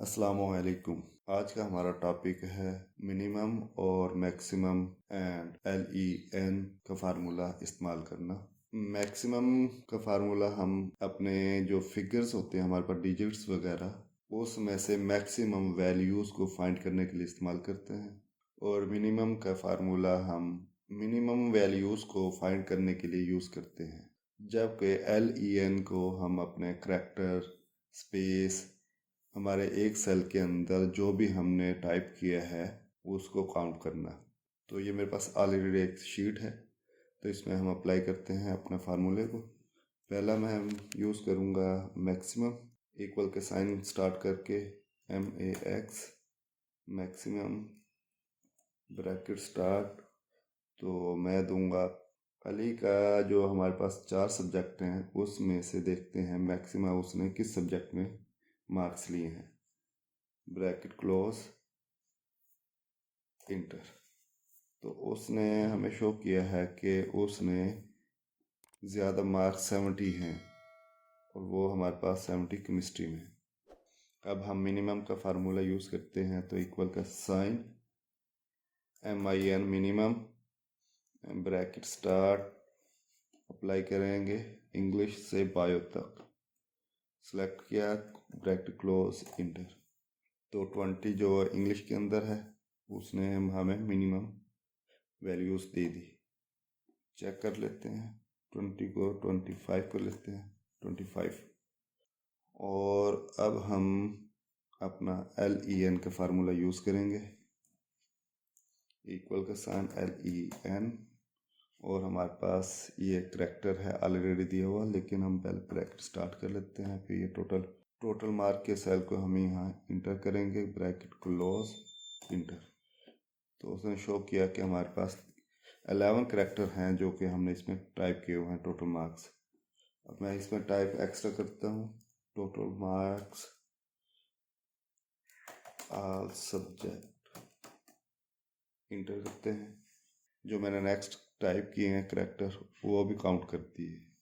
अस्सलामुअलैकुम। आज का हमारा टॉपिक है मिनिमम और मैक्सिमम एंड LEN का फार्मूला इस्तेमाल करना। मैक्सिमम का फार्मूला हम अपने जो फिगर्स होते हैं हमारे पास डिजिट्स वगैरह उसमें से मैक्सिमम वैल्यूज़ को फाइंड करने के लिए इस्तेमाल करते हैं, और मिनिमम का फार्मूला हम मिनिमम वैल्यूज़ को फाइंड करने के लिए यूज़ करते हैं। जबकि LEN को हम अपने करैक्टर स्पेस हमारे एक सेल के अंदर जो भी हमने टाइप किया है उसको काउंट करना। तो ये मेरे पास ऑलरेडी एक शीट है, तो इसमें हम अप्लाई करते हैं अपने फार्मूले को। पहला मैं यूज़ करूँगा मैक्सिमम, इक्वल के साइन स्टार्ट करके MAX मैक्सिमम ब्रैकेट स्टार्ट। तो मैं दूंगा अली का जो हमारे पास 4 सब्जेक्ट हैं उसमें से देखते हैं मैक्सिमम उसने किस सब्जेक्ट में मार्क्स लिए हैं। Bracket close enter. तो उसने हमें शो किया है कि उसने ज़्यादा मार्क्स 70 हैं और वो हमारे पास 70 केमिस्ट्री में। अब हम मिनिमम का फार्मूला यूज़ करते हैं, तो इक्वल का sign MIN minimum bracket start apply करेंगे इंग्लिश से बायो तक, सेलेक्ट किया ब्रैकेट क्लोज इंटर। तो 20 जो इंग्लिश के अंदर है उसने हमें मिनिमम वैल्यूज़ दे दी। चेक कर लेते हैं, 20 को 25 कर लेते हैं 25। और अब हम अपना LEN का फार्मूला यूज़ करेंगे, इक्वल का साइन LEN। और हमारे पास ये करैक्टर है ऑलरेडी दिया हुआ, लेकिन हम पहले ब्रैकेट स्टार्ट कर लेते हैं, फिर ये टोटल मार्क के सेल को हम यहाँ इंटर करेंगे ब्रैकेट क्लोज इंटर। तो उसने शो किया कि हमारे पास 11 करैक्टर हैं जो कि हमने इसमें टाइप किए हुए हैं टोटल मार्क्स। अब मैं इसमें टाइप एक्स्ट्रा करता हूँ, total marks all subject inter करते हैं। जो मैंने नेक्स्ट टाइप किए हैं करैक्टर वो भी काउंट करती है।